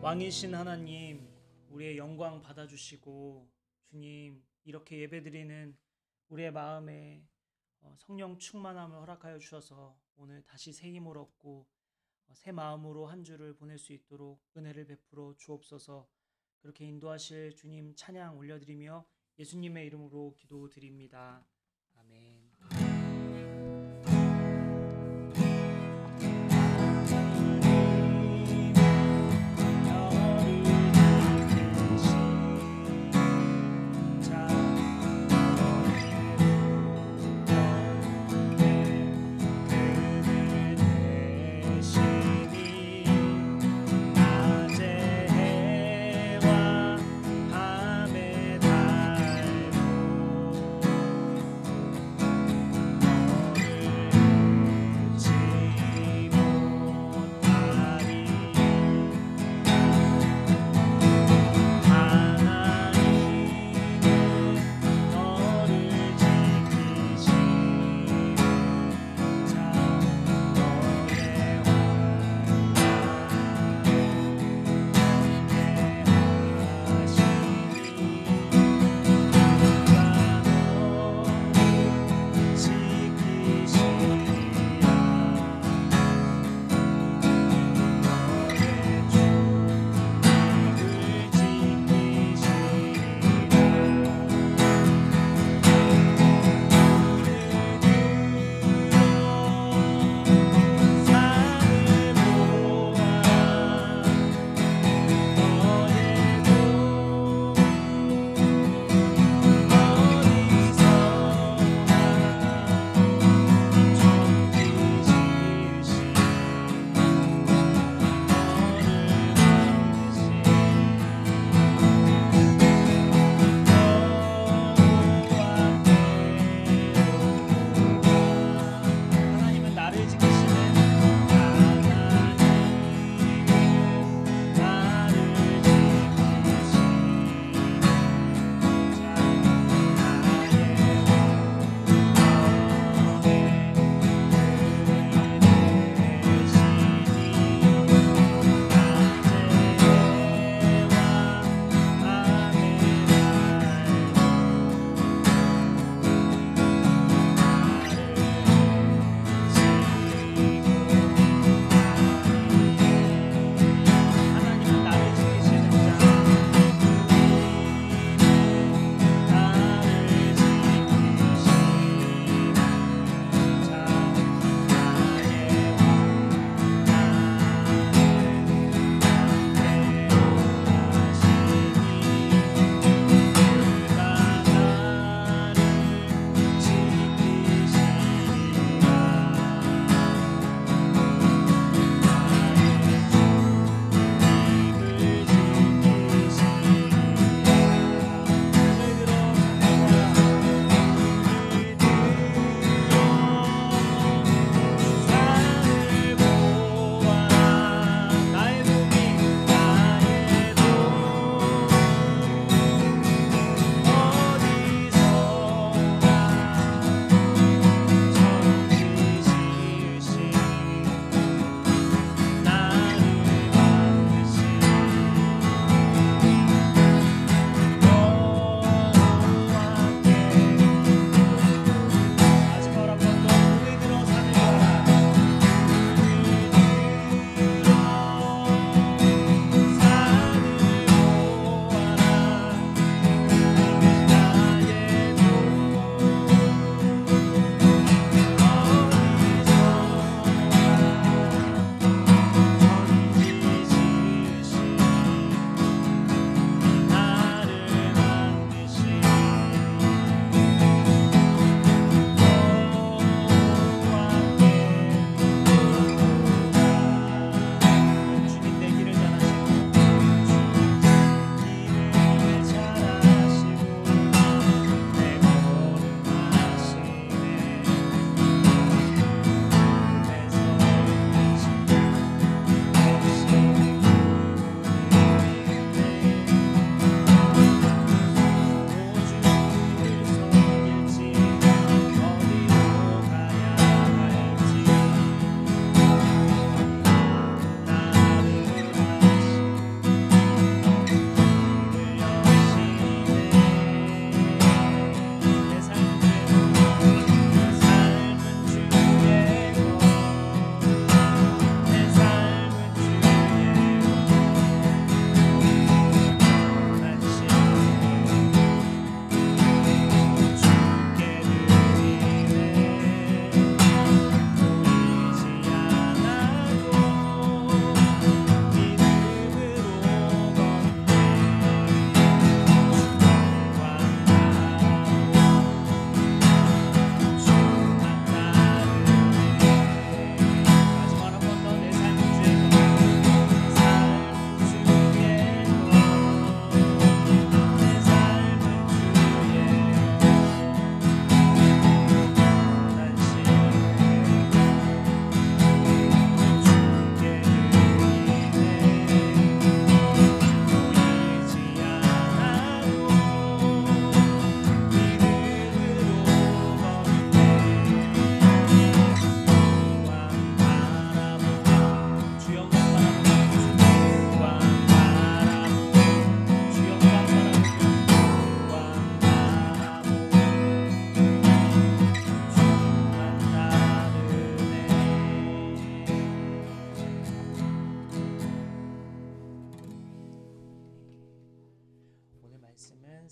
왕이신 하나님, 우리의 영광 받아주시고, 주님, 이렇게 예배드리는 우리의 마음에 성령 충만함을 허락하여 주셔서 오늘 다시 새 힘을 얻고 새 마음으로 한 주를 보낼 수 있도록 은혜를 베풀어 주옵소서. 그렇게 인도하실 주님 찬양 올려드리며 예수님의 이름으로 기도드립니다. 아멘.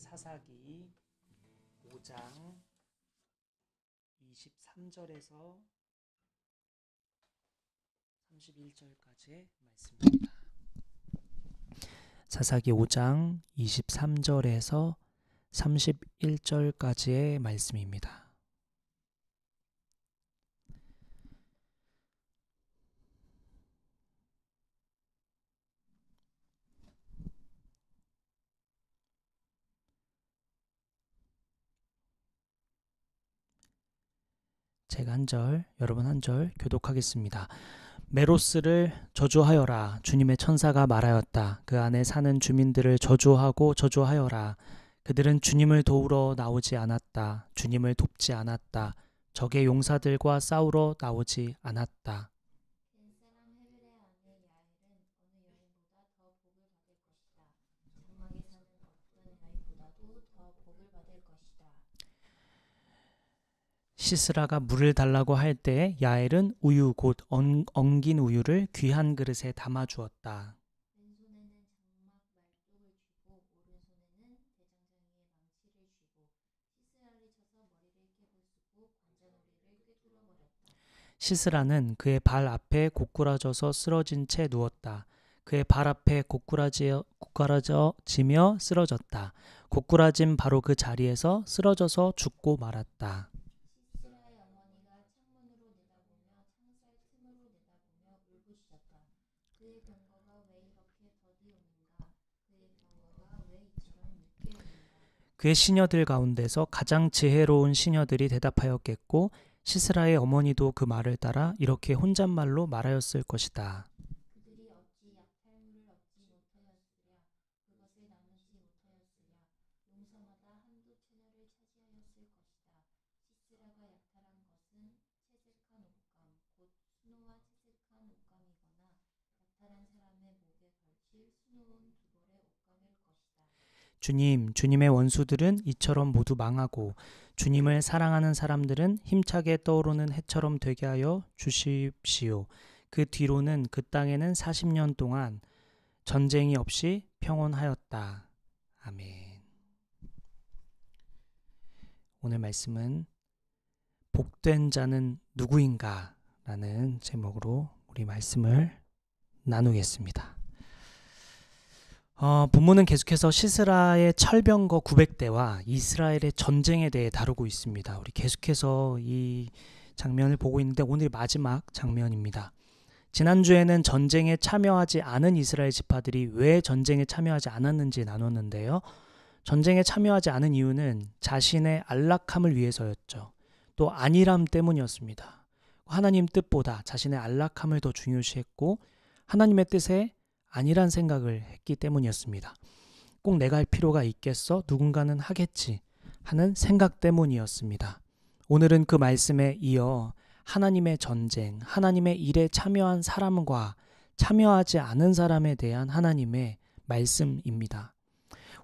사사기 5장 23절에서 31절까지의 말씀입니다. 사사기 5장 23절에서 31절까지의 말씀입니다. 제가 한 절, 여러분 한 절 교독하겠습니다. 메로스를 저주하여라. 주님의 천사가 말하였다. 그 안에 사는 주민들을 저주하고 저주하여라. 그들은 주님을 도우러 나오지 않았다. 주님을 돕지 않았다. 적의 용사들과 싸우러 나오지 않았다. 시스라가 물을 달라고 할 때 야엘은 우유 곧 엉긴 우유를 귀한 그릇에 담아 주었다. 시스라는 그의 발 앞에 고꾸라져서 쓰러진 채 누웠다. 그의 발 앞에 고꾸라져지며 쓰러졌다. 고꾸라진 바로 그 자리에서 쓰러져서 죽고 말았다. 그의 시녀들 가운데서 가장 지혜로운 시녀들이 대답하였겠고 시스라의 어머니도 그 말을 따라 이렇게 혼잣말로 말하였을 것이다. 주님, 주님의 원수들은 이처럼 모두 망하고 주님을 사랑하는 사람들은 힘차게 떠오르는 해처럼 되게 하여 주십시오. 그 뒤로는 그 땅에는 40년 동안 전쟁이 없이 평온하였다. 아멘. 오늘 말씀은 복된 자는 누구인가? 라는 제목으로 우리 말씀을 나누겠습니다. 본문은 계속해서 시스라의 철병거 900대와 이스라엘의 전쟁에 대해 다루고 있습니다. 우리 계속해서 이 장면을 보고 있는데 오늘 마지막 장면입니다. 지난주에는 전쟁에 참여하지 않은 이스라엘 지파들이 왜 전쟁에 참여하지 않았는지 나눴는데요. 전쟁에 참여하지 않은 이유는 자신의 안락함을 위해서였죠. 또 안일함 때문이었습니다. 하나님 뜻보다 자신의 안락함을 더 중요시했고 하나님의 뜻에 아니란 생각을 했기 때문이었습니다. 꼭 내가 할 필요가 있겠어? 누군가는 하겠지 하는 생각 때문이었습니다. 오늘은 그 말씀에 이어 하나님의 전쟁, 하나님의 일에 참여한 사람과 참여하지 않은 사람에 대한 하나님의 말씀입니다.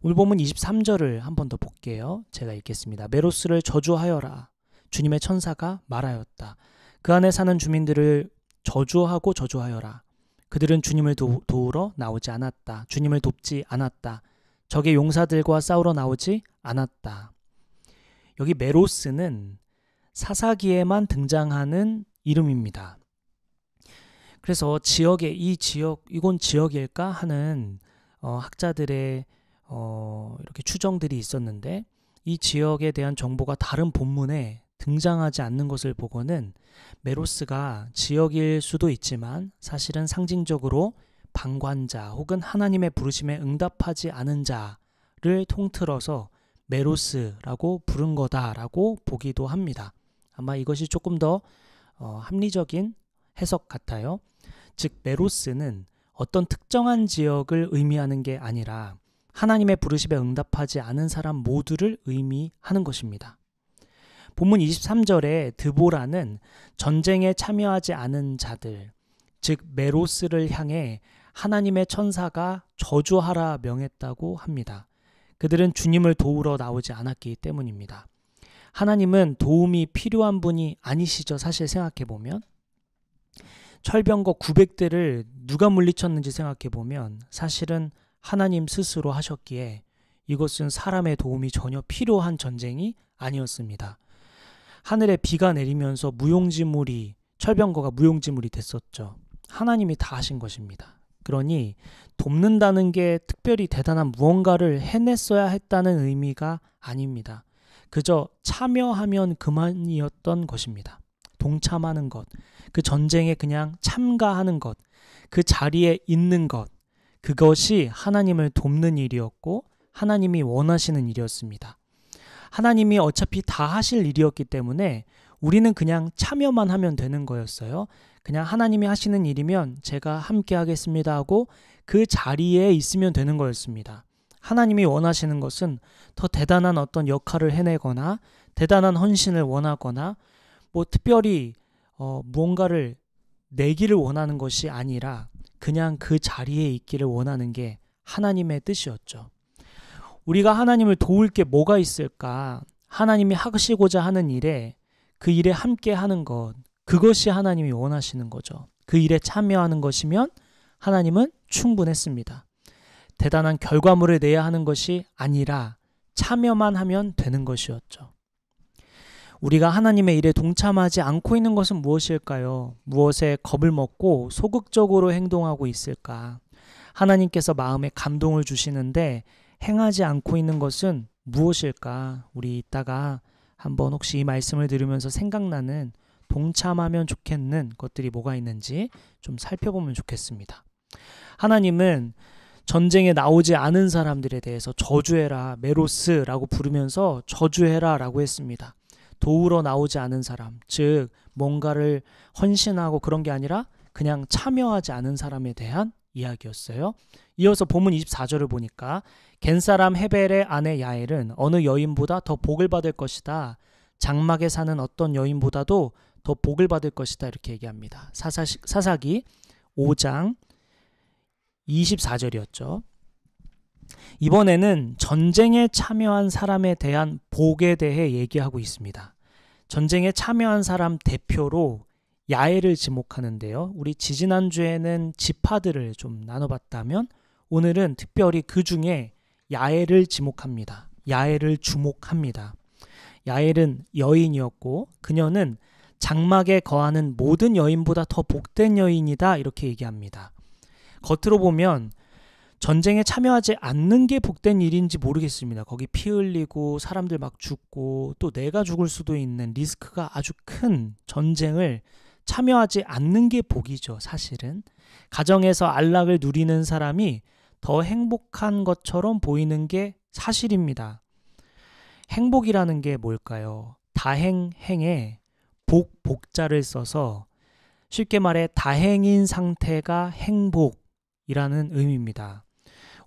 오늘 본문 23절을 한 번 더 볼게요. 제가 읽겠습니다. 메로스를 저주하여라. 주님의 천사가 말하였다. 그 안에 사는 주민들을 저주하고 저주하여라. 그들은 주님을 도우러 나오지 않았다. 주님을 돕지 않았다. 적의 용사들과 싸우러 나오지 않았다. 여기 메로스는 사사기에만 등장하는 이름입니다. 그래서 이건 지역일까 하는 학자들의 이렇게 추정들이 있었는데 이 지역에 대한 정보가 다른 본문에 등장하지 않는 것을 보고는 메로스가 지역일 수도 있지만 사실은 상징적으로 방관자 혹은 하나님의 부르심에 응답하지 않은 자를 통틀어서 메로스라고 부른 거다라고 보기도 합니다. 아마 이것이 조금 더 합리적인 해석 같아요. 즉 메로스는 어떤 특정한 지역을 의미하는 게 아니라 하나님의 부르심에 응답하지 않은 사람 모두를 의미하는 것입니다. 본문 23절에 드보라는 전쟁에 참여하지 않은 자들, 즉 메로스를 향해 하나님의 천사가 저주하라 명했다고 합니다. 그들은 주님을 도우러 나오지 않았기 때문입니다. 하나님은 도움이 필요한 분이 아니시죠. 사실 생각해보면 철병거 900대를 누가 물리쳤는지 생각해보면 사실은 하나님 스스로 하셨기에 이것은 사람의 도움이 전혀 필요한 전쟁이 아니었습니다. 하늘에 비가 내리면서 철병거가 무용지물이 됐었죠. 하나님이 다 하신 것입니다. 그러니 돕는다는 게 특별히 대단한 무언가를 해냈어야 했다는 의미가 아닙니다. 그저 참여하면 그만이었던 것입니다. 동참하는 것, 그 전쟁에 그냥 참가하는 것, 그 자리에 있는 것, 그것이 하나님을 돕는 일이었고 하나님이 원하시는 일이었습니다. 하나님이 어차피 다 하실 일이었기 때문에 우리는 그냥 참여만 하면 되는 거였어요. 그냥 하나님이 하시는 일이면 제가 함께 하겠습니다 하고 그 자리에 있으면 되는 거였습니다. 하나님이 원하시는 것은 더 대단한 어떤 역할을 해내거나 대단한 헌신을 원하거나 특별히 무언가를 내기를 원하는 것이 아니라 그냥 그 자리에 있기를 원하는 게 하나님의 뜻이었죠. 우리가 하나님을 도울 게 뭐가 있을까? 하나님이 하시고자 하는 일에 그 일에 함께 하는 것, 그것이 하나님이 원하시는 거죠. 그 일에 참여하는 것이면 하나님은 충분했습니다. 대단한 결과물을 내야 하는 것이 아니라 참여만 하면 되는 것이었죠. 우리가 하나님의 일에 동참하지 않고 있는 것은 무엇일까요? 무엇에 겁을 먹고 소극적으로 행동하고 있을까? 하나님께서 마음에 감동을 주시는데 행하지 않고 있는 것은 무엇일까? 우리 이따가 한번 혹시 이 말씀을 들으면서 생각나는 동참하면 좋겠는 것들이 뭐가 있는지 좀 살펴보면 좋겠습니다. 하나님은 전쟁에 나오지 않은 사람들에 대해서 저주해라, 메로스라고 부르면서 저주해라 라고 했습니다. 도우러 나오지 않은 사람, 즉 뭔가를 헌신하고 그런 게 아니라 그냥 참여하지 않은 사람에 대한 이야기였어요. 이어서 본문 24절을 보니까 겐사람 헤벨의 아내 야엘은 어느 여인보다 더 복을 받을 것이다. 장막에 사는 어떤 여인보다도 더 복을 받을 것이다. 이렇게 얘기합니다. 사사기 5장 24절이었죠. 이번에는 전쟁에 참여한 사람에 대한 복에 대해 얘기하고 있습니다. 전쟁에 참여한 사람 대표로 야엘을 지목하는데요. 우리 지지난주에는 지파들을 좀 나눠봤다면 오늘은 특별히 그 중에 야엘을 지목합니다. 야엘을 주목합니다. 야엘은 여인이었고 그녀는 장막에 거하는 모든 여인보다 더 복된 여인이다 이렇게 얘기합니다. 겉으로 보면 전쟁에 참여하지 않는 게 복된 일인지 모르겠습니다. 거기 피 흘리고 사람들 막 죽고 또 내가 죽을 수도 있는 리스크가 아주 큰 전쟁을 참여하지 않는 게 복이죠. 사실은 가정에서 안락을 누리는 사람이 더 행복한 것처럼 보이는 게 사실입니다. 행복이라는 게 뭘까요? 다행행에 복자를 써서 쉽게 말해 다행인 상태가 행복이라는 의미입니다.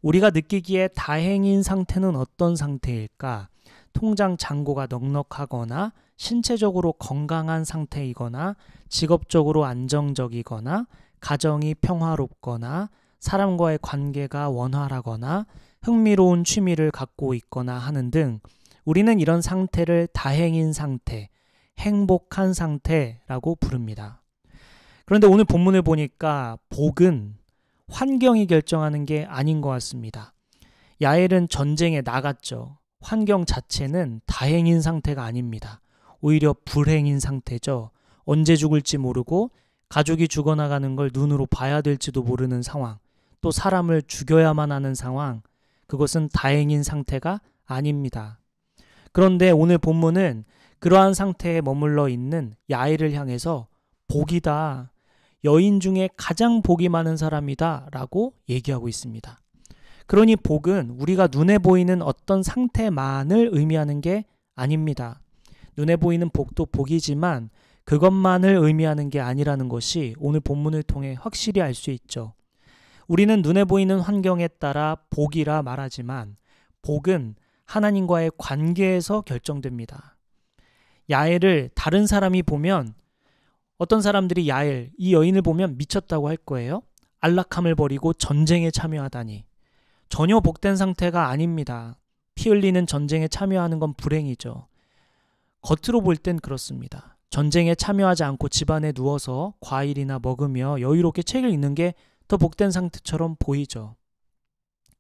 우리가 느끼기에 다행인 상태는 어떤 상태일까? 통장 잔고가 넉넉하거나 신체적으로 건강한 상태이거나 직업적으로 안정적이거나 가정이 평화롭거나 사람과의 관계가 원활하거나 흥미로운 취미를 갖고 있거나 하는 등 우리는 이런 상태를 다행인 상태, 행복한 상태라고 부릅니다. 그런데 오늘 본문을 보니까 복은 환경이 결정하는 게 아닌 것 같습니다. 야엘은 전쟁에 나갔죠. 환경 자체는 다행인 상태가 아닙니다. 오히려 불행인 상태죠. 언제 죽을지 모르고 가족이 죽어나가는 걸 눈으로 봐야 될지도 모르는 상황, 또 사람을 죽여야만 하는 상황, 그것은 다행인 상태가 아닙니다. 그런데 오늘 본문은 그러한 상태에 머물러 있는 야엘을 향해서 복이다, 여인 중에 가장 복이 많은 사람이다 라고 얘기하고 있습니다. 그러니 복은 우리가 눈에 보이는 어떤 상태만을 의미하는 게 아닙니다. 눈에 보이는 복도 복이지만 그것만을 의미하는 게 아니라는 것이 오늘 본문을 통해 확실히 알 수 있죠. 우리는 눈에 보이는 환경에 따라 복이라 말하지만 복은 하나님과의 관계에서 결정됩니다. 야엘을 다른 사람이 보면 어떤 사람들이 야엘, 이 여인을 보면 미쳤다고 할 거예요. 안락함을 버리고 전쟁에 참여하다니. 전혀 복된 상태가 아닙니다. 피 흘리는 전쟁에 참여하는 건 불행이죠. 겉으로 볼 땐 그렇습니다. 전쟁에 참여하지 않고 집안에 누워서 과일이나 먹으며 여유롭게 책을 읽는 게 더 복된 상태처럼 보이죠.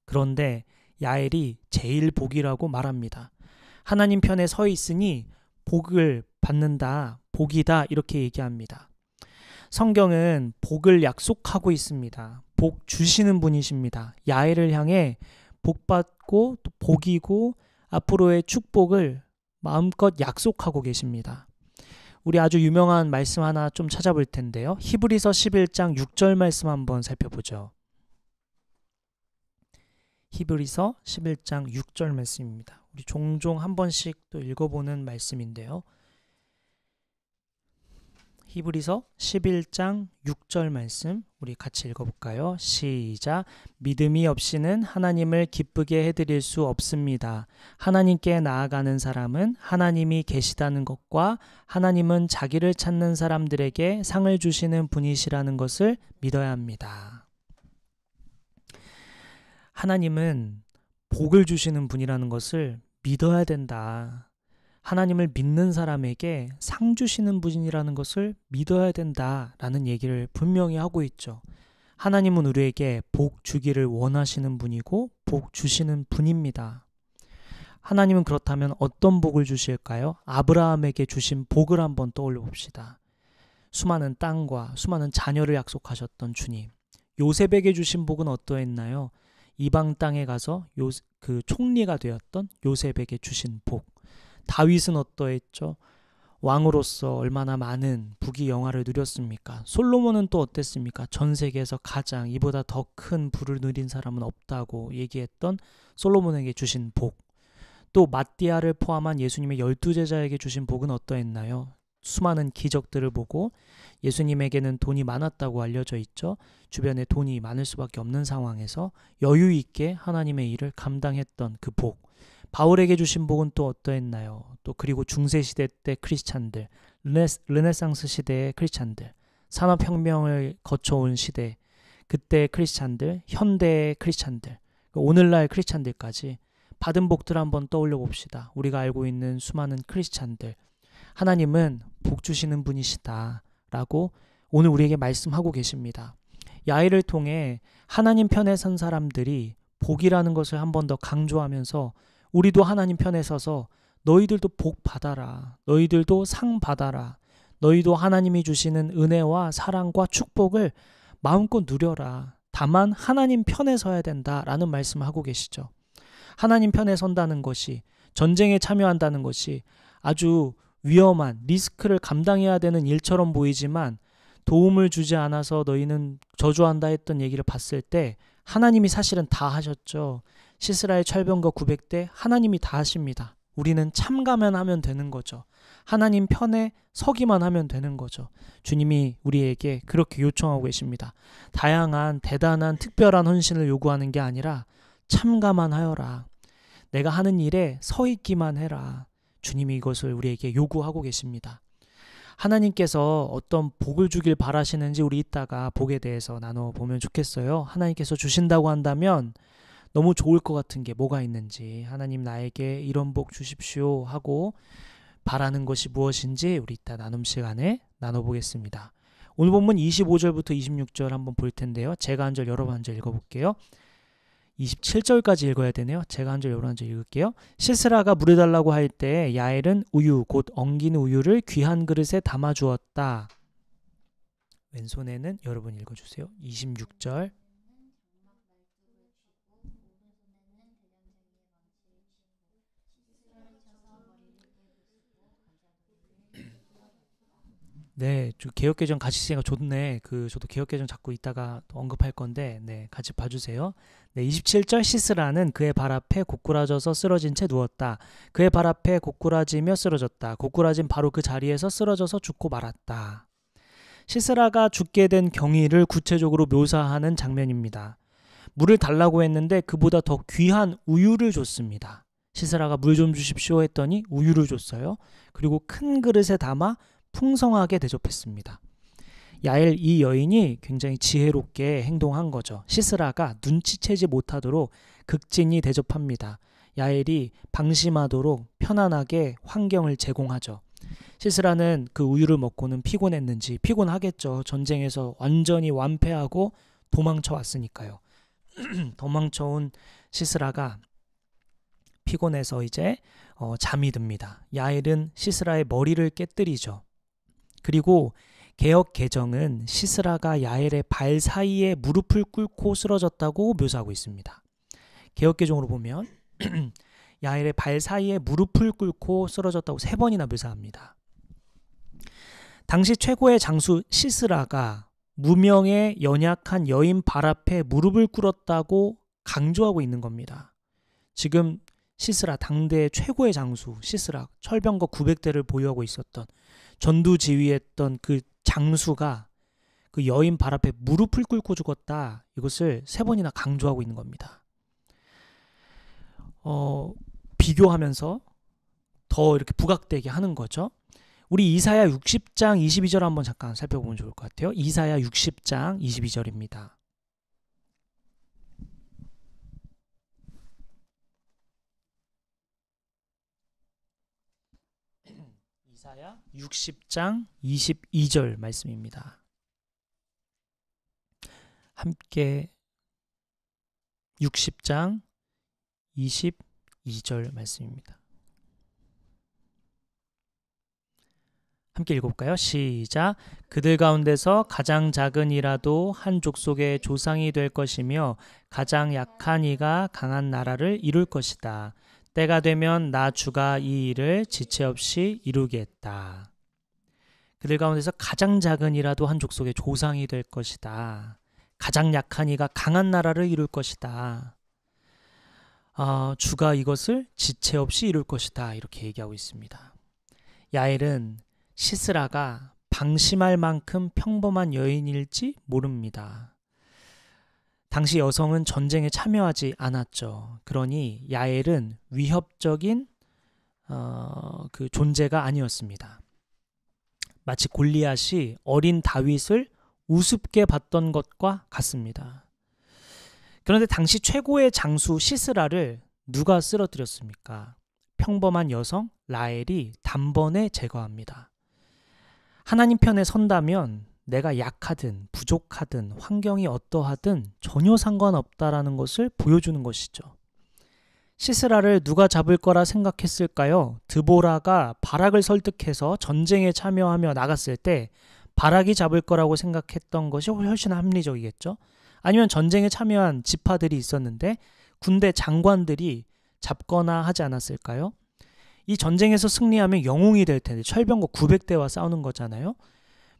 그런데 야엘이 제일 복이라고 말합니다. 하나님 편에 서 있으니 복을 받는다, 복이다 이렇게 얘기합니다. 성경은 복을 약속하고 있습니다. 복 주시는 분이십니다. 야엘을 향해 복 받고 또 복이고 앞으로의 축복을 마음껏 약속하고 계십니다. 우리 아주 유명한 말씀 하나 좀 찾아볼 텐데요. 히브리서 11장 6절 말씀 한번 살펴보죠. 히브리서 11장 6절 말씀입니다. 우리 종종 한 번씩 또 읽어보는 말씀인데요. 히브리서 11장 6절 말씀 우리 같이 읽어볼까요? 시작. 믿음이 없이는 하나님을 기쁘게 해드릴 수 없습니다. 하나님께 나아가는 사람은 하나님이 계시다는 것과 하나님은 자기를 찾는 사람들에게 상을 주시는 분이시라는 것을 믿어야 합니다. 하나님은 복을 주시는 분이라는 것을 믿어야 된다. 하나님을 믿는 사람에게 상 주시는 분이라는 것을 믿어야 된다라는 얘기를 분명히 하고 있죠. 하나님은 우리에게 복 주기를 원하시는 분이고 복 주시는 분입니다. 하나님은 그렇다면 어떤 복을 주실까요? 아브라함에게 주신 복을 한번 떠올려 봅시다. 수많은 땅과 수많은 자녀를 약속하셨던 주님. 요셉에게 주신 복은 어떠했나요? 이방 땅에 가서 그 총리가 되었던 요셉에게 주신 복. 다윗은 어떠했죠? 왕으로서 얼마나 많은 부귀 영화를 누렸습니까? 솔로몬은 또 어땠습니까? 전 세계에서 가장 이보다 더 큰 부를 누린 사람은 없다고 얘기했던 솔로몬에게 주신 복. 또 마띠아를 포함한 예수님의 12제자에게 주신 복은 어떠했나요? 수많은 기적들을 보고 예수님에게는 돈이 많았다고 알려져 있죠. 주변에 돈이 많을 수밖에 없는 상황에서 여유 있게 하나님의 일을 감당했던 그 복. 바울에게 주신 복은 또 어떠했나요? 또 그리고 중세시대 때 크리스찬들, 르네상스 시대의 크리스찬들, 산업혁명을 거쳐온 시대, 그때 크리스찬들, 현대의 크리스찬들, 오늘날 크리스찬들까지 받은 복들 한번 떠올려 봅시다. 우리가 알고 있는 수많은 크리스찬들, 하나님은 복 주시는 분이시다 라고 오늘 우리에게 말씀하고 계십니다. 야훼를 통해 하나님 편에 선 사람들이 복이라는 것을 한 번 더 강조하면서 우리도 하나님 편에 서서 너희들도 복 받아라. 너희들도 상 받아라. 너희도 하나님이 주시는 은혜와 사랑과 축복을 마음껏 누려라. 다만 하나님 편에 서야 된다라는 말씀을 하고 계시죠. 하나님 편에 선다는 것이, 전쟁에 참여한다는 것이 아주 위험한 리스크를 감당해야 되는 일처럼 보이지만 도움을 주지 않아서 너희는 저주한다 했던 얘기를 봤을 때 하나님이 사실은 다 하셨죠. 시스라의 철병거 900대 하나님이 다 하십니다. 우리는 참가만 하면 되는 거죠. 하나님 편에 서기만 하면 되는 거죠. 주님이 우리에게 그렇게 요청하고 계십니다. 다양한 대단한 특별한 헌신을 요구하는 게 아니라 참가만 하여라. 내가 하는 일에 서 있기만 해라. 주님이 이것을 우리에게 요구하고 계십니다. 하나님께서 어떤 복을 주길 바라시는지 우리 이따가 복에 대해서 나눠보면 좋겠어요. 하나님께서 주신다고 한다면 너무 좋을 것 같은 게 뭐가 있는지, 하나님 나에게 이런 복 주십시오 하고 바라는 것이 무엇인지 우리 이따 나눔 시간에 나눠보겠습니다. 오늘 본문 25절부터 26절 한번 볼 텐데요. 제가 한 절 여러분 한 절 읽어볼게요. 27절까지 읽어야 되네요. 제가 한 절 여러분 한 절 읽을게요. 시스라가 물을 달라고 할 때 야엘은 우유 곧 엉긴 우유를 귀한 그릇에 담아 주었다. 왼손에는 여러분 읽어주세요. 26절. 네, 개역개정 같이 있으니까 좋네. 저도 개역개정 자꾸 이따가 또 언급할 건데, 네, 같이 봐주세요. 네, 27절. 시스라는 그의 발 앞에 고꾸라져서 쓰러진 채 누웠다. 그의 발 앞에 고꾸라지며 쓰러졌다. 고꾸라진 바로 그 자리에서 쓰러져서 죽고 말았다. 시스라가 죽게 된 경위를 구체적으로 묘사하는 장면입니다. 물을 달라고 했는데 그보다 더 귀한 우유를 줬습니다. 시스라가 물 좀 주십시오 했더니 우유를 줬어요. 그리고 큰 그릇에 담아 풍성하게 대접했습니다. 야엘 이 여인이 굉장히 지혜롭게 행동한 거죠. 시스라가 눈치채지 못하도록 극진히 대접합니다. 야엘이 방심하도록 편안하게 환경을 제공하죠. 시스라는 그 우유를 먹고는 피곤했는지, 피곤하겠죠. 전쟁에서 완전히 완패하고 도망쳐 왔으니까요. 도망쳐온 시스라가 피곤해서 이제 잠이 듭니다. 야엘은 시스라의 머리를 깨뜨리죠. 그리고 개역 개정은 시스라가 야엘의 발 사이에 무릎을 꿇고 쓰러졌다고 묘사하고 있습니다. 개역 개정으로 보면 야엘의 발 사이에 무릎을 꿇고 쓰러졌다고 3번이나 묘사합니다. 당시 최고의 장수 시스라가 무명의 연약한 여인 발 앞에 무릎을 꿇었다고 강조하고 있는 겁니다. 지금 시스라, 당대의 최고의 장수 시스라, 철병거 900대를 보유하고 있었던 전두지휘했던 그 장수가 그 여인 발 앞에 무릎을 꿇고 죽었다. 이것을 3번이나 강조하고 있는 겁니다. 비교하면서 더 이렇게 부각되게 하는 거죠. 우리 이사야 60장 22절 한번 잠깐 살펴보면 좋을 것 같아요. 이사야 60장 22절입니다. 이사야 60장 22절 말씀입니다. 함께 60장 22절 말씀입니다. 함께 읽어볼까요? 시작. 그들 가운데서 가장 작은 이라도 한 족속의 조상이 될 것이며 가장 약한 이가 강한 나라를 이룰 것이다. 때가 되면 나 주가 이 일을 지체 없이 이루겠다. 그들 가운데서 가장 작은 이라도 한 족속의 조상이 될 것이다. 가장 약한 이가 강한 나라를 이룰 것이다. 주가 이것을 지체 없이 이룰 것이다. 이렇게 얘기하고 있습니다. 야엘은 시스라가 방심할 만큼 평범한 여인일지 모릅니다. 당시 여성은 전쟁에 참여하지 않았죠. 그러니 야엘은 위협적인 그 존재가 아니었습니다. 마치 골리앗이 어린 다윗을 우습게 봤던 것과 같습니다. 그런데 당시 최고의 장수 시스라를 누가 쓰러뜨렸습니까? 평범한 여성 라헬이 단번에 제거합니다. 하나님 편에 선다면 내가 약하든 부족하든 환경이 어떠하든 전혀 상관없다라는 것을 보여주는 것이죠. 시스라를 누가 잡을 거라 생각했을까요? 드보라가 바락을 설득해서 전쟁에 참여하며 나갔을 때 바락이 잡을 거라고 생각했던 것이 훨씬 합리적이겠죠. 아니면 전쟁에 참여한 지파들이 있었는데 군대 장관들이 잡거나 하지 않았을까요? 이 전쟁에서 승리하면 영웅이 될 텐데 철병거 900대와 싸우는 거잖아요.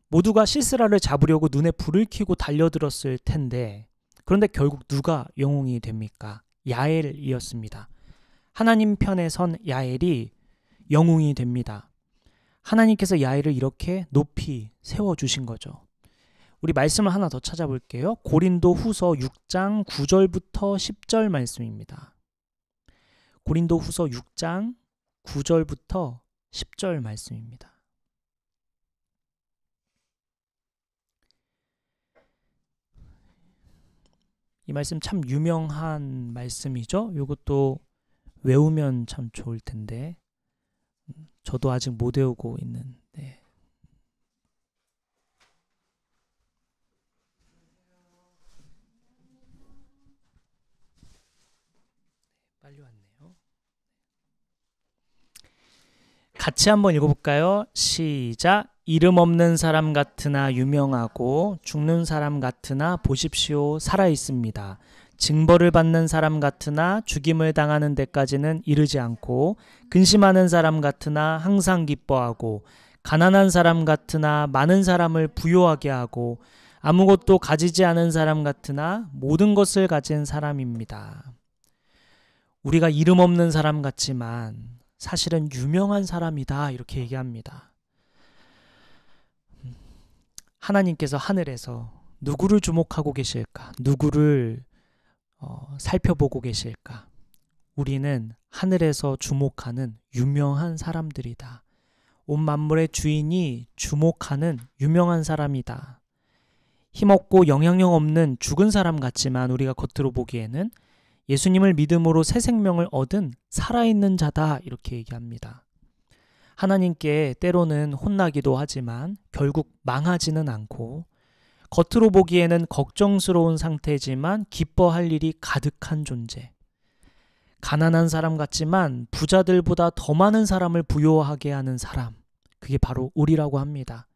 모두가 시스라를 잡으려고 눈에 불을 켜고 달려들었을 텐데 그런데 결국 누가 영웅이 됩니까? 야엘이었습니다. 하나님 편에 선 야엘이 영웅이 됩니다. 하나님께서 야엘을 이렇게 높이 세워주신 거죠. 우리 말씀을 하나 더 찾아볼게요. 고린도 후서 6장 9절부터 10절 말씀입니다. 고린도 후서 6장 9절부터 10절 말씀입니다. 이 말씀 참 유명한 말씀이죠. 이것도 외우면 참 좋을 텐데 저도 아직 못 외우고 있는데 빨리 왔네요. 같이 한번 읽어볼까요? 시작. 이름 없는 사람 같으나 유명하고 죽는 사람 같으나 보십시오 살아있습니다. 징벌을 받는 사람 같으나 죽임을 당하는 데까지는 이르지 않고 근심하는 사람 같으나 항상 기뻐하고 가난한 사람 같으나 많은 사람을 부요하게 하고 아무것도 가지지 않은 사람 같으나 모든 것을 가진 사람입니다. 우리가 이름 없는 사람 같지만 사실은 유명한 사람이다 이렇게 얘기합니다. 하나님께서 하늘에서 누구를 주목하고 계실까? 누구를 살펴보고 계실까? 우리는 하늘에서 주목하는 유명한 사람들이다. 온 만물의 주인이 주목하는 유명한 사람이다. 힘없고 영향력 없는 죽은 사람 같지만 우리가 겉으로 보기에는 예수님을 믿음으로 새 생명을 얻은 살아있는 자다 이렇게 얘기합니다. 하나님께 때로는 혼나기도 하지만 결국 망하지는 않고 겉으로 보기에는 걱정스러운 상태지만 기뻐할 일이 가득한 존재. 가난한 사람 같지만 부자들보다 더 많은 사람을 부유하게 하는 사람, 그게 바로 우리라고 합니다.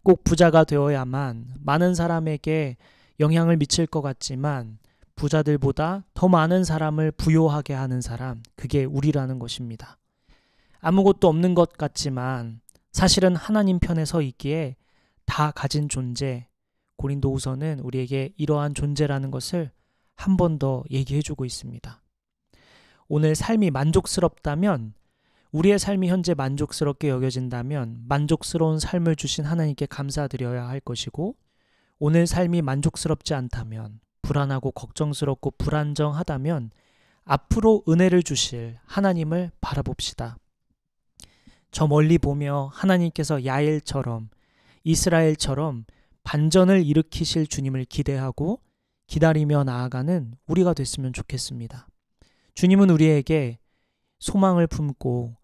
꼭 부자가 되어야만 많은 사람에게 영향을 미칠 것 같지만 부자들보다 더 많은 사람을 부유하게 하는 사람, 그게 우리라는 것입니다. 아무것도 없는 것 같지만 사실은 하나님 편에 서 있기에 다 가진 존재, 고린도후서는 우리에게 이러한 존재라는 것을 한 번 더 얘기해주고 있습니다. 오늘 삶이 만족스럽다면, 우리의 삶이 현재 만족스럽게 여겨진다면 만족스러운 삶을 주신 하나님께 감사드려야 할 것이고, 오늘 삶이 만족스럽지 않다면, 불안하고 걱정스럽고 불안정하다면 앞으로 은혜를 주실 하나님을 바라봅시다. 저 멀리 보며 하나님께서 야엘처럼, 이스라엘처럼 반전을 일으키실 주님을 기대하고 기다리며 나아가는 우리가 됐으면 좋겠습니다. 주님은 우리에게 소망을 품고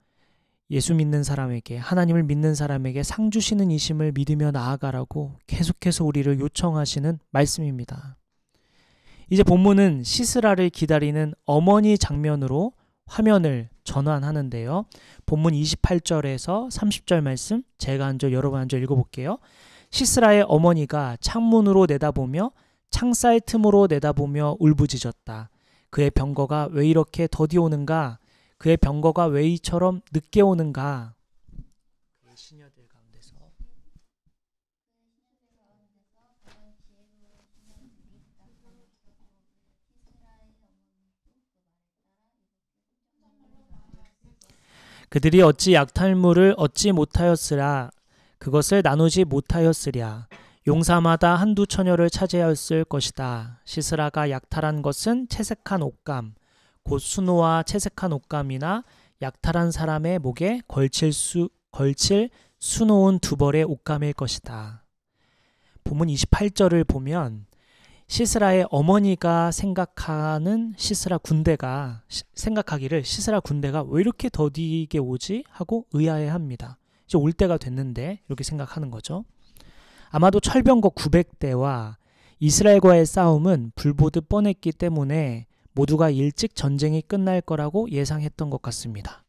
예수 믿는 사람에게, 하나님을 믿는 사람에게 상 주시는 이심을 믿으며 나아가라고 계속해서 우리를 요청하시는 말씀입니다. 이제 본문은 시스라를 기다리는 어머니 장면으로 화면을 전환하는데요. 본문 28절에서 30절 말씀 제가 한 절 여러분 한 절 읽어볼게요. 시스라의 어머니가 창문으로 내다보며 창살 틈으로 내다보며 울부짖었다. 그의 병거가 왜 이렇게 더디 오는가? 그의 병거가 왜 이처럼 늦게 오는가? 그의 시녀들 가운데서 그들이 어찌 약탈물을 얻지 못하였으랴. 그것을 나누지 못하였으랴. 용사마다 한두 처녀를 차지하였을 것이다. 시스라가 약탈한 것은 채색한 옷감, 곧 수노와 채색한 옷감이나 약탈한 사람의 목에 걸칠 수놓은 두 벌의 옷감일 것이다. 본문 28절을 보면 시스라의 어머니가 생각하기를 시스라 군대가 왜 이렇게 더디게 오지? 하고 의아해합니다. 이제 올 때가 됐는데 이렇게 생각하는 거죠. 아마도 철병거 900대와 이스라엘과의 싸움은 불보듯 뻔했기 때문에 모두가 일찍 전쟁이 끝날 거라고 예상했던 것 같습니다.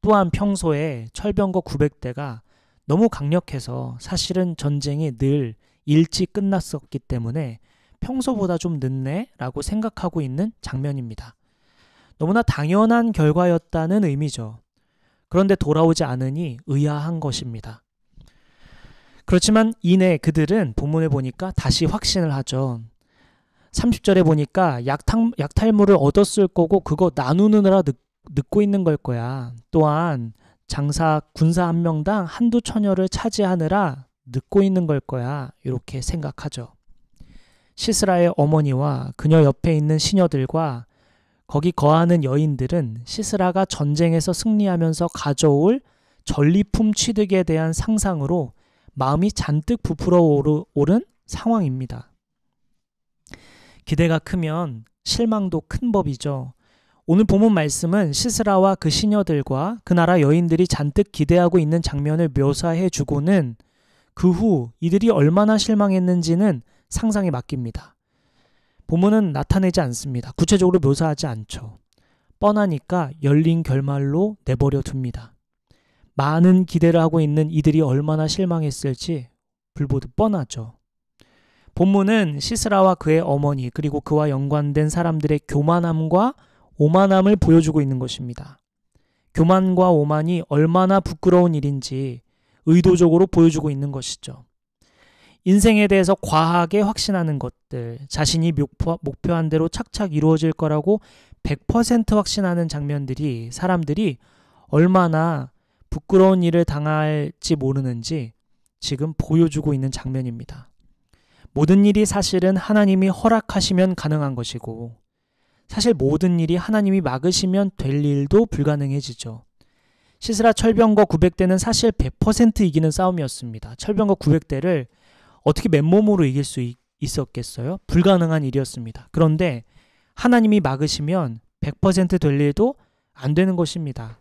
또한 평소에 철병거 900대가 너무 강력해서 사실은 전쟁이 늘 일찍 끝났었기 때문에 평소보다 좀 늦네 라고 생각하고 있는 장면입니다. 너무나 당연한 결과였다는 의미죠. 그런데 돌아오지 않으니 의아한 것입니다. 그렇지만 이내 그들은 본문에 보니까 다시 확신을 하죠. 30절에 보니까 약탈물을 얻었을 거고 그거 나누느라 늦고 있는 걸 거야. 또한 군사 한 명당 한두 처녀를 차지하느라 늦고 있는 걸 거야. 이렇게 생각하죠. 시스라의 어머니와 그녀 옆에 있는 시녀들과 거기 거하는 여인들은 시스라가 전쟁에서 승리하면서 가져올 전리품 취득에 대한 상상으로 마음이 잔뜩 부풀어 오른 상황입니다. 기대가 크면 실망도 큰 법이죠. 오늘 본문 말씀은 시스라와 그 시녀들과 그 나라 여인들이 잔뜩 기대하고 있는 장면을 묘사해 주고는 그 후 이들이 얼마나 실망했는지는 상상에 맡깁니다. 본문은 나타내지 않습니다. 구체적으로 묘사하지 않죠. 뻔하니까 열린 결말로 내버려 둡니다. 많은 기대를 하고 있는 이들이 얼마나 실망했을지 불보듯 뻔하죠. 본문은 시스라와 그의 어머니 그리고 그와 연관된 사람들의 교만함과 오만함을 보여주고 있는 것입니다. 교만과 오만이 얼마나 부끄러운 일인지 의도적으로 보여주고 있는 것이죠. 인생에 대해서 과하게 확신하는 것들, 자신이 목표한 대로 착착 이루어질 거라고 100% 확신하는 장면들이 사람들이 얼마나 부끄러운 일을 당할지 모르는지 지금 보여주고 있는 장면입니다. 모든 일이 사실은 하나님이 허락하시면 가능한 것이고 사실 모든 일이 하나님이 막으시면 될 일도 불가능해지죠. 시스라 철병거 900대는 사실 100% 이기는 싸움이었습니다. 철병거 900대를 어떻게 맨몸으로 이길 수 있었겠어요? 불가능한 일이었습니다. 그런데 하나님이 막으시면 100% 될 일도 안 되는 것입니다.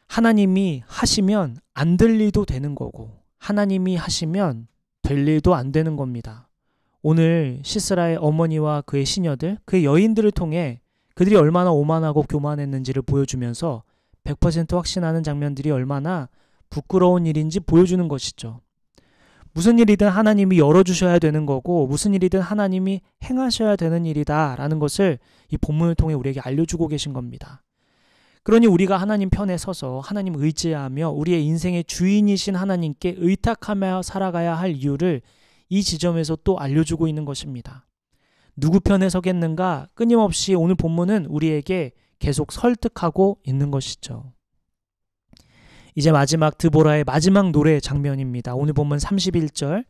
하나님이 하시면 안 될 일도 되는 거고 하나님이 하시면 될 일도 안 되는 겁니다. 오늘 시스라의 어머니와 그의 시녀들, 그의 여인들을 통해 그들이 얼마나 오만하고 교만했는지를 보여주면서 100% 확신하는 장면들이 얼마나 부끄러운 일인지 보여주는 것이죠. 무슨 일이든 하나님이 열어주셔야 되는 거고 무슨 일이든 하나님이 행하셔야 되는 일이다 라는 것을 이 본문을 통해 우리에게 알려주고 계신 겁니다. 그러니 우리가 하나님 편에 서서 하나님 의지하며 우리의 인생의 주인이신 하나님께 의탁하며 살아가야 할 이유를 이 지점에서 또 알려주고 있는 것입니다. 누구 편에 서겠는가? 끊임없이 오늘 본문은 우리에게 계속 설득하고 있는 것이죠. 이제 마지막 드보라의 마지막 노래 장면입니다. 오늘 본문 31절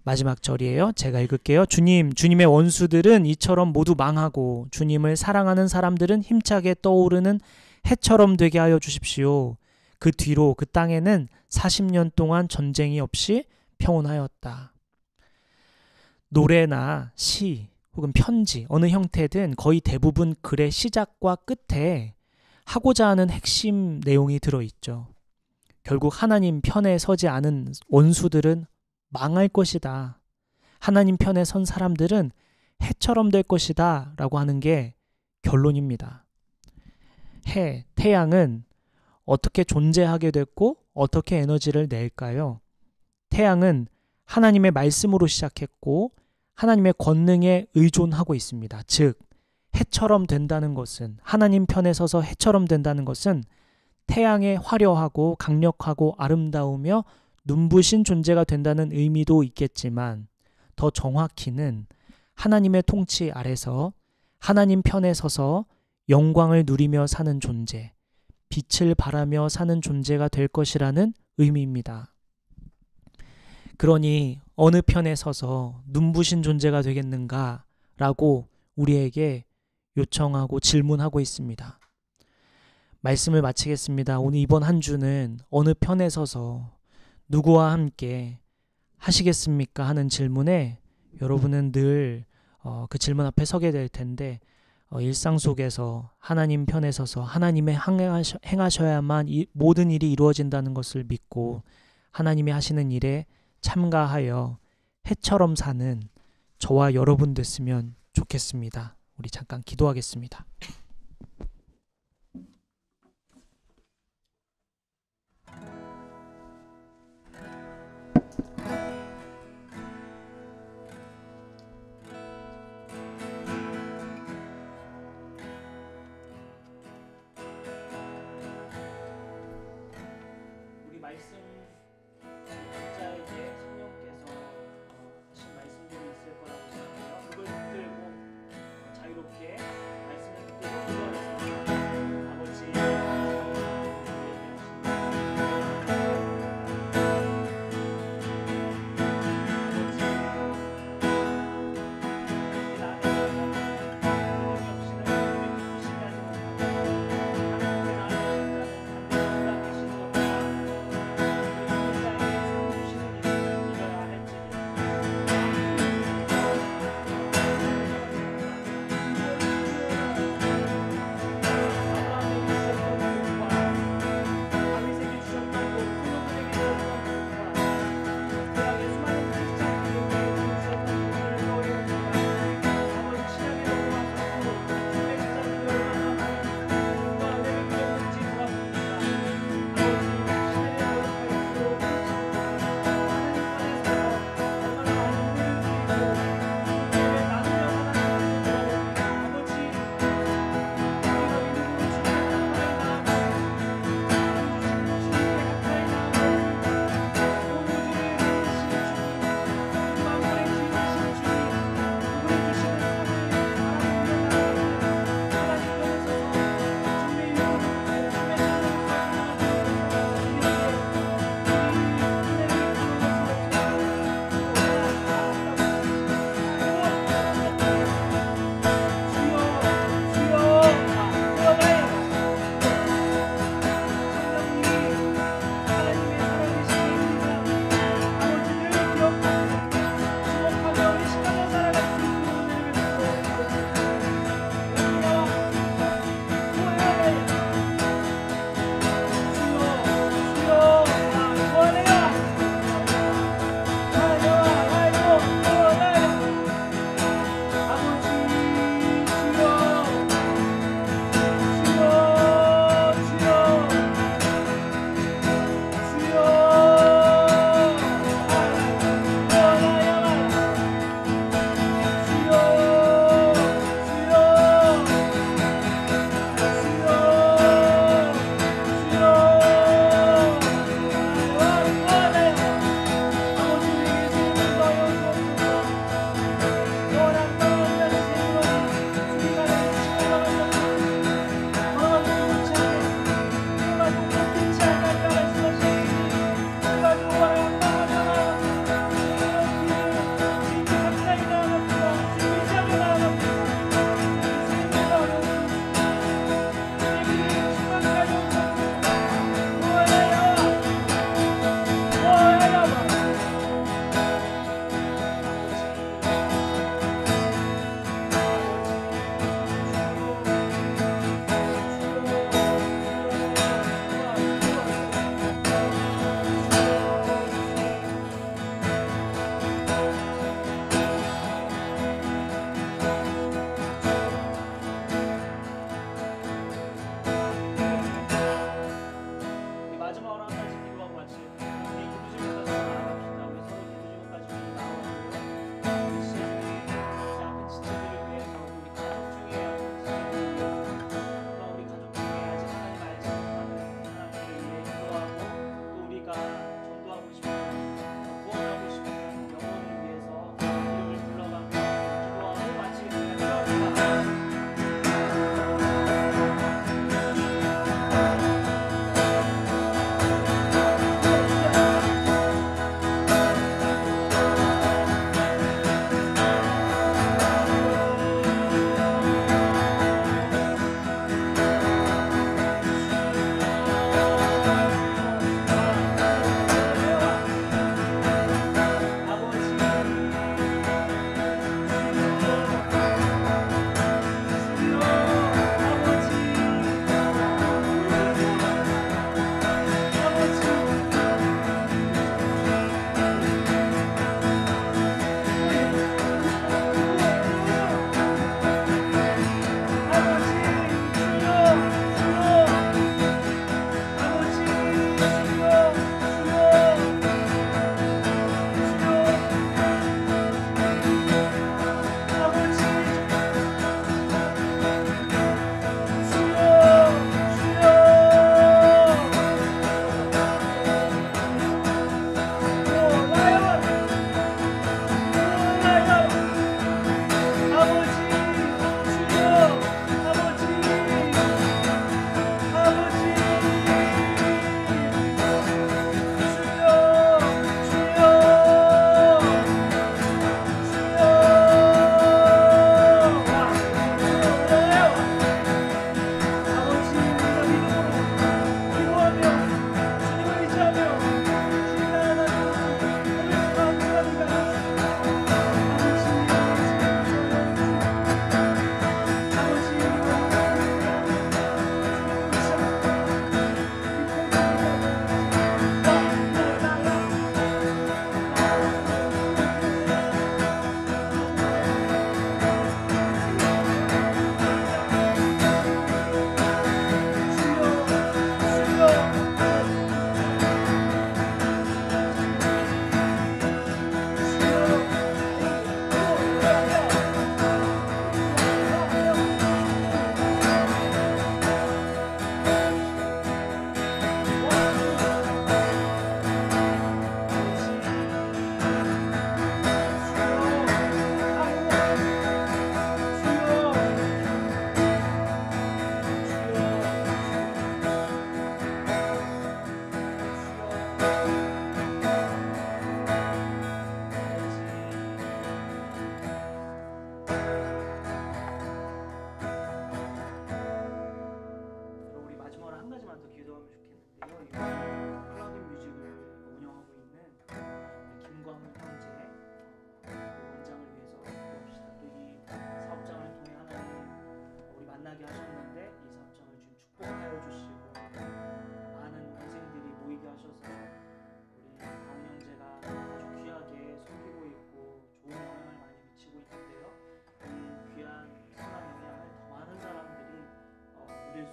마지막 절이에요. 제가 읽을게요. 주님의 원수들은 이처럼 모두 망하고 주님을 사랑하는 사람들은 힘차게 떠오르는 해처럼 되게 하여 주십시오. 그 뒤로 그 땅에는 40년 동안 전쟁이 없이 평온하였다. 노래나 시 혹은 편지 어느 형태든 거의 대부분 글의 시작과 끝에 하고자 하는 핵심 내용이 들어있죠. 결국 하나님 편에 서지 않은 원수들은 망할 것이다. 하나님 편에 선 사람들은 해처럼 될 것이다 라고 하는 게 결론입니다. 태양은 어떻게 존재하게 됐고 어떻게 에너지를 낼까요? 태양은 하나님의 말씀으로 시작했고 하나님의 권능에 의존하고 있습니다. 즉 해처럼 된다는 것은 하나님 편에 서서 해처럼 된다는 것은 태양의 화려하고 강력하고 아름다우며 눈부신 존재가 된다는 의미도 있겠지만 더 정확히는 하나님의 통치 아래서 하나님 편에 서서 영광을 누리며 사는 존재, 빛을 발하며 사는 존재가 될 것이라는 의미입니다. 그러니 어느 편에 서서 눈부신 존재가 되겠는가 라고 우리에게 요청하고 질문하고 있습니다. 말씀을 마치겠습니다. 오늘 이번 한 주는 어느 편에 서서 누구와 함께 하시겠습니까? 하는 질문에 여러분은 늘 그 질문 앞에 서게 될 텐데 일상 속에서 하나님 편에 서서 하나님의 행하셔야만 모든 일이 이루어진다는 것을 믿고 하나님이 하시는 일에 참가하여 해처럼 사는 저와 여러분 됐으면 좋겠습니다. 우리 잠깐 기도하겠습니다. 우리 말씀 각자에게 성령께서 하신 말씀들이 있을 거라고 생각해요. 그걸 붙들고 자유롭게 말씀을 붙들고 기도하면서 아버지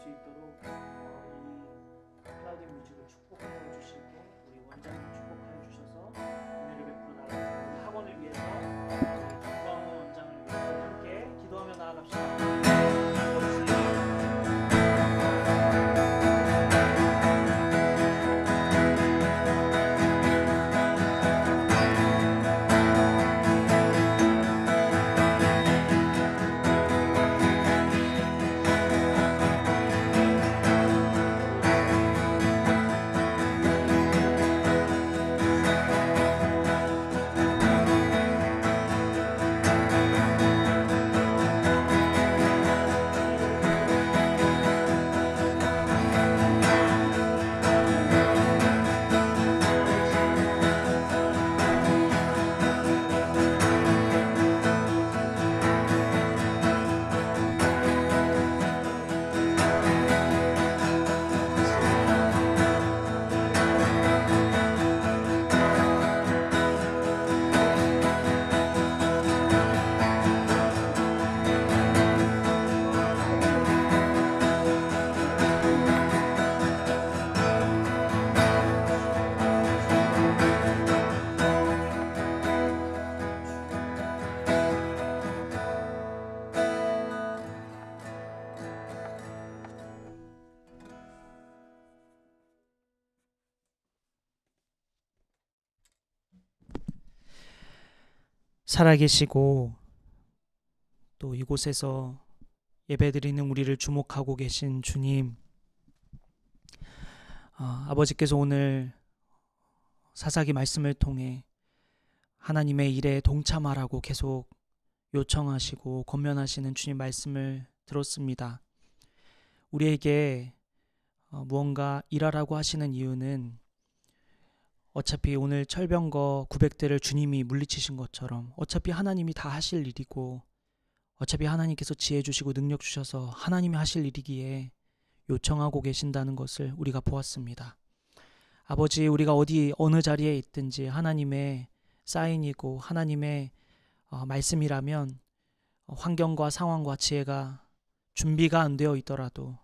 수 있도록 이 클라우디 뮤직을 축복하여 주시고 우리 원장님 축복하여 주셔서 은혜를 베풀어 달라고 우리 학원을 위해서 정광훈 원장을 위해서 함께 기도하며 나아갑시다. 살아계시고 또 이곳에서 예배드리는 우리를 주목하고 계신 주님, 아버지께서 오늘 사사기 말씀을 통해 하나님의 일에 동참하라고 계속 요청하시고 권면하시는 주님 말씀을 들었습니다. 우리에게 무언가 일하라고 하시는 이유는 어차피 오늘 철병거 900대를 주님이 물리치신 것처럼 어차피 하나님이 다 하실 일이고 어차피 하나님께서 지혜 주시고 능력 주셔서 하나님이 하실 일이기에 요청하고 계신다는 것을 우리가 보았습니다. 아버지, 우리가 어느 자리에 있든지 하나님의 사인이고 하나님의 말씀이라면 환경과 상황과 지혜가 준비가 안 되어 있더라도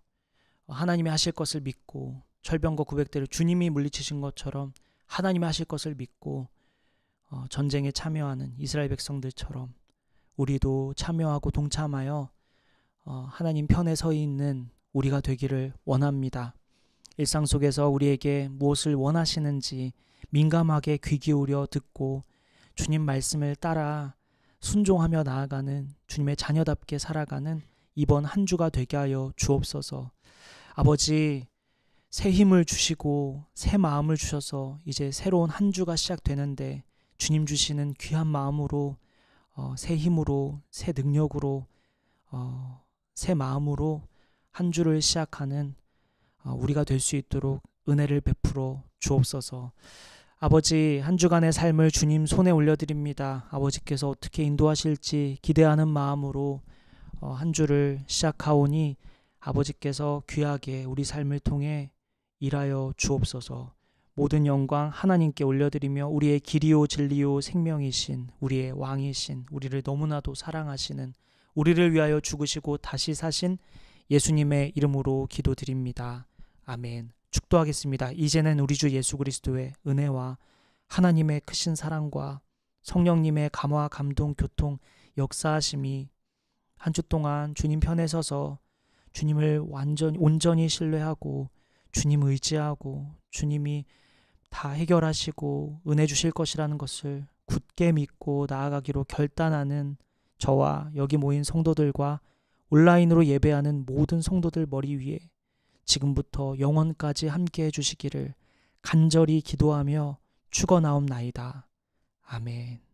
하나님이 하실 것을 믿고 철병거 900대를 주님이 물리치신 것처럼 하나님이 하실 것을 믿고 전쟁에 참여하는 이스라엘 백성들처럼 우리도 참여하고 동참하여 하나님 편에 서 있는 우리가 되기를 원합니다. 일상 속에서 우리에게 무엇을 원하시는지 민감하게 귀 기울여 듣고 주님 말씀을 따라 순종하며 나아가는 주님의 자녀답게 살아가는 이번 한 주가 되게 하여 주옵소서. 아버지, 새 힘을 주시고 새 마음을 주셔서 이제 새로운 한 주가 시작되는데 주님 주시는 귀한 마음으로 새 힘으로 새 능력으로 새 마음으로 한 주를 시작하는 우리가 될 수 있도록 은혜를 베풀어 주옵소서. 아버지, 한 주간의 삶을 주님 손에 올려드립니다. 아버지께서 어떻게 인도하실지 기대하는 마음으로 한 주를 시작하오니 아버지께서 귀하게 우리 삶을 통해 일하여 주옵소서. 모든 영광 하나님께 올려드리며 우리의 길이요 진리요 생명이신 우리의 왕이신 우리를 너무나도 사랑하시는 우리를 위하여 죽으시고 다시 사신 예수님의 이름으로 기도드립니다. 아멘. 축도하겠습니다. 이제는 우리 주 예수 그리스도의 은혜와 하나님의 크신 사랑과 성령님의 감화 감동 교통 역사하심이 한 주 동안 주님 편에 서서 주님을 온전히 신뢰하고 주님 의지하고 주님이 다 해결하시고 은혜 주실 것이라는 것을 굳게 믿고 나아가기로 결단하는 저와 여기 모인 성도들과 온라인으로 예배하는 모든 성도들 머리 위에 지금부터 영원까지 함께 해주시기를 간절히 기도하며 축원하옵나이다. 아멘.